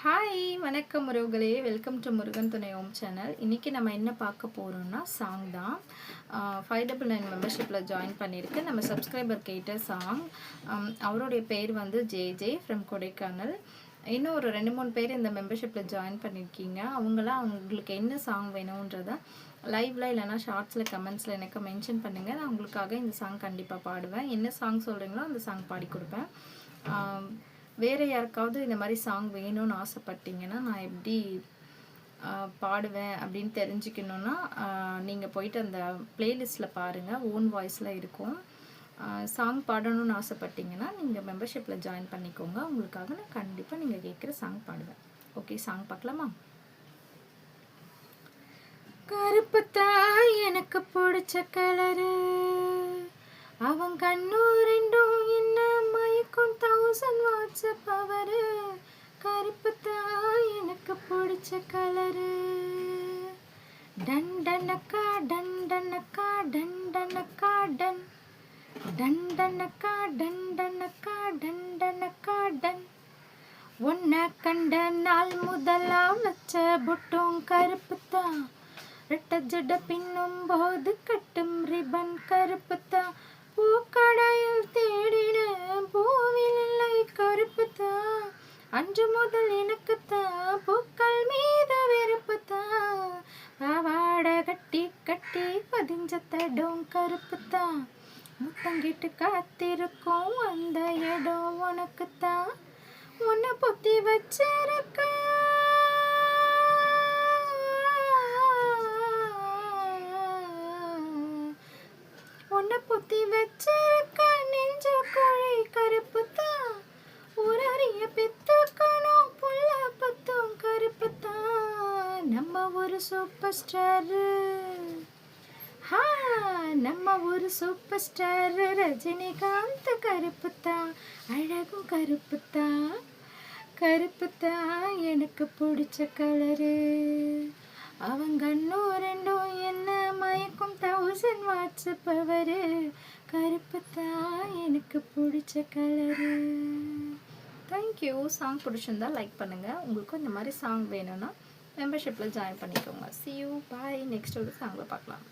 Hi வணக்கம் உறவுகளே, welcome to Murugan துணை ஓம் சேனல். இன்றைக்கி நம்ம என்ன பார்க்க போகிறோம்னா சாங் தான். 599 மெம்பர்ஷிப்பில் ஜாயின் பண்ணியிருக்கு. நம்ம சப்ஸ்கிரைபர் கேட்ட சாங். அவருடைய பேர் வந்து ஜே ஃப்ரம் கொடைக்கானல். இன்னும் ஒரு 2-3 பேர் இந்த மெம்பர்ஷிப்பில் ஜாயின் பண்ணியிருக்கீங்க. அவங்களுக்கு என்ன சாங் வேணுன்றதை லைவில் இல்லைனா ஷார்ட்ஸில் கமெண்ட்ஸில் எனக்கு மென்ஷன் பண்ணுங்கள். நான் உங்களுக்காக இந்த சாங் கண்டிப்பாக பாடுவேன். என்ன சாங் சொல்கிறீங்களோ அந்த சாங் பாடி கொடுப்பேன். வேறு யாருக்காவது இந்த மாதிரி சாங் வேணும்னு ஆசைப்பட்டீங்கன்னா நான் எப்படி பாடுவேன் அப்படின்னு தெரிஞ்சுக்கணுன்னா நீங்கள் போயிட்டு அந்த ப்ளேலிஸ்ட்டில் பாருங்கள், ஓன் வாய்ஸில் இருக்கும். சாங் பாடணும்னு ஆசைப்பட்டீங்கன்னா நீங்கள் மெம்பர்ஷிப்பில் ஜாயின் பண்ணிக்கோங்க. உங்களுக்காக நான் கண்டிப்பாக நீங்கள் கேட்குற சாங் பாடுவேன். ஓகே, சாங் பார்க்கலாமா? கருப்பு தாய் எனக்கு பிடிச்ச கலரு, அவன் கண்ணு ரெண்டும் என்ன மயக்கும் 1000 வாட்ஸ் பவரு. கருப்பு தாய் எனக்கு பிடிச்ச கலரு, டண்டனக்கா டண்டனக்கா டண்டனக்கா டன், டண்டனக்கா டண்டனக்கா டண்டனக்கா டன். உன்னை கண்ட நாள் முதலா வச்ச புட்டும் கருப்புத்தான், ரெட்ட ஜட பின்னும் போது கட்டும் ரிபன் கருப்புத்தான். பூக்கடையில் தேடின பூவில் இல்லை கருப்புத்தான், அன்று முதல் எனக்குத்தான் பூக்கள் மீது வெறுப்புத்தான். பாவாடை கட்டி கட்டி பதிஞ்ச தடம் கருப்புத்தான், முத்தங்கிட்டு காத்திருக்கும் அந்த இடம் உனக்குத்தான். உன்னை பொத்தி வச்சிருக்க உன்னை பொத்தி வச்சிருக்க நெஞ்ச கோழி கருப்புத்தான், ஒரு அரிய பெத்துக்கணும் புள்ள பத்தும் கருப்புத்தான். நம்ம ஒரு சூப்பர் ஸ்டாரு, நம்ம ஒரு சூப்பர் ஸ்டார் ரஜினிகாந்த் கருப்புத்தான், அழகும் கருப்புத்தான். கருப்புத்தான் எனக்கு பிடிச்ச கலரு, அவன் கண்ணும் ரெண்டும் என்ன மயக்கும் 1000 வாட்ஸ் பவரு. கருப்புத்தான் எனக்கு பிடிச்ச கலரு. தேங்க்யூ. சாங் பிடிச்சிருந்தா லைக் பண்ணுங்கள். உங்களுக்கும் இந்த மாதிரி சாங் வேணும்னா மெம்பர்ஷிப்பில் ஜாயின் பண்ணிக்கோங்க. See you, bye. நெக்ஸ்ட் ஒரு சாங்கில் பார்க்கலாம்.